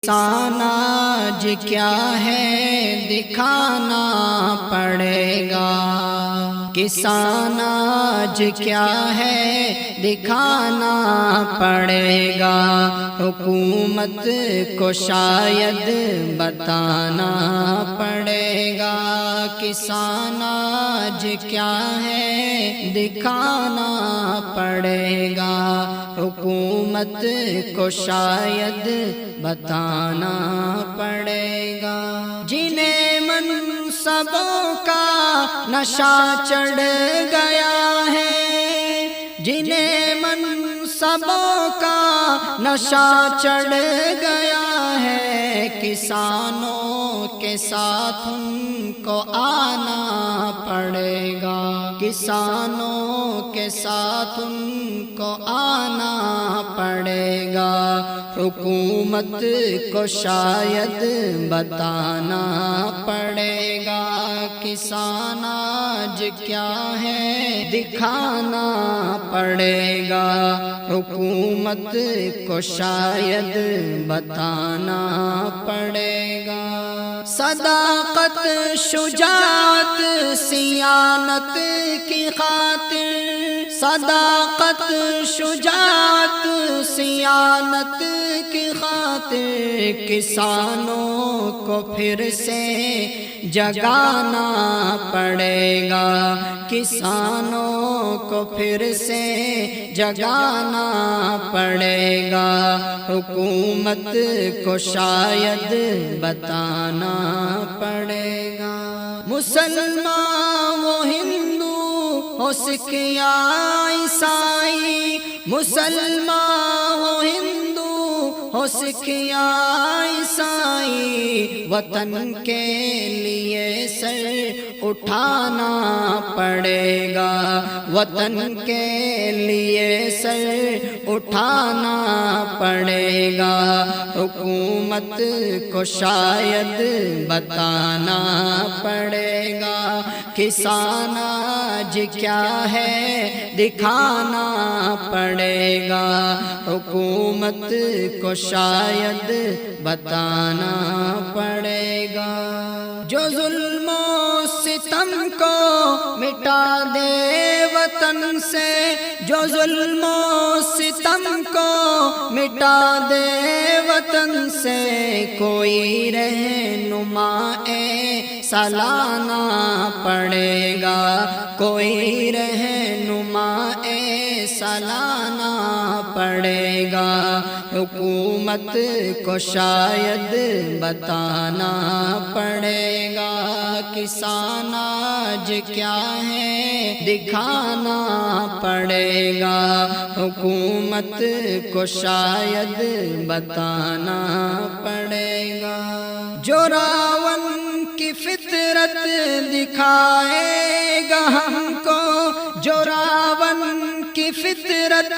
کسان آج کیا ہے دکھانا پڑے گا، کسان آج کیا ہے دکھانا پڑے گا، حکومت کو شاید بتانا پڑے گا، کسان آج کیا ہے دکھانا پڑے گا، حکومت کو شاید بتانا پڑے گا، جنہیں منصبوں کا نشہ چڑھ گیا ہے، جنہیں منصبوں کا نشہ چڑھ گیا ہے، کسانوں کے ساتھ ان کو آنا پڑے گا، کسانوں کے ساتھ ان کو آنا پڑے گا، حکومت کو شاید بتانا پڑے گا، کسان آج کیا ہے دکھانا پڑے گا، حکومت کو شاید بتانا پڑے گا، صداقت شجاعت سیانت کی خاطر، صداقت شجاعت سیانت کی خاطر، کسانوں کو پھر سے جگانا پڑے گا، کسانوں کو پھر سے جگانا پڑے گا، حکومت کو شاید بتانا پڑے گا، مسلمان و ہندو ہو سکھ یا عیسائی، مسلمان و ہندو ہو سکھ یا عیسائی، وطن کے لیے سر اٹھانا پڑے گا، وطن کے لیے سر اٹھانا پڑے گا، حکومت کو شاید بتانا پڑے گا، کسان آج کیا ہے دکھانا پڑے گا، حکومت کو شاید بتانا پڑے گا، جو ظلم و ستم کو مٹا دے وطن سے، جو ظلم و ستم کو مٹا دے وطن سے، کوئی رہنما ایسا لانا پڑے گا، کوئی رہنما ایسا لانا پڑے گا، حکومت کو شاید بتانا پڑے گا، کسان آج کیا ہے دکھانا پڑے گا، حکومت کو شاید بتانا پڑے گا، جو راون کی فطرت دکھائے گا ہم کو، جو راون کی فطرت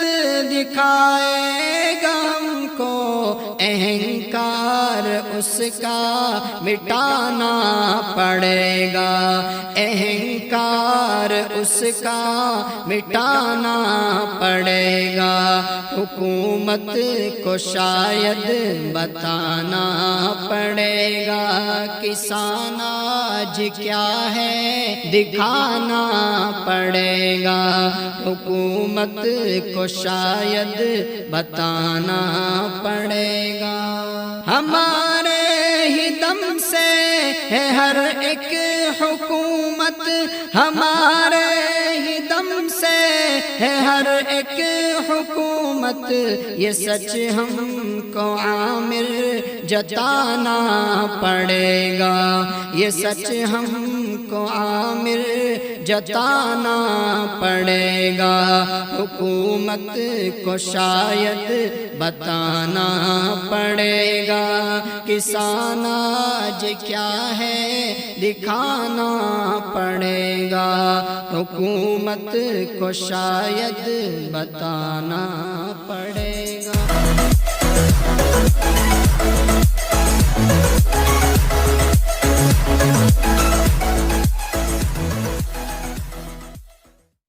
دکھائے گا ہم کو، اہنکار اس کا مٹانا پڑے گا، اہنکار اس کا مٹانا پڑے گا، حکومت کو شاید بتانا پڑے گا، کسان آج کیا ہے دکھانا پڑے گا، حکومت کو شاید بتانا پڑے گا، ہمارے ہی دم سے ہے ہر ایک حکومت، ہمارے ہی دم سے ہے ہر ایک حکومت، یہ سچ ہم کو عامر جتانا پڑے گا، یہ سچ ہم کو عامر جتانا پڑے گا، حکومت کو شاید بتانا پڑے گا، کسان آج کیا ہے دکھانا پڑے گا، حکومت کو شاید بتانا پڑے گا۔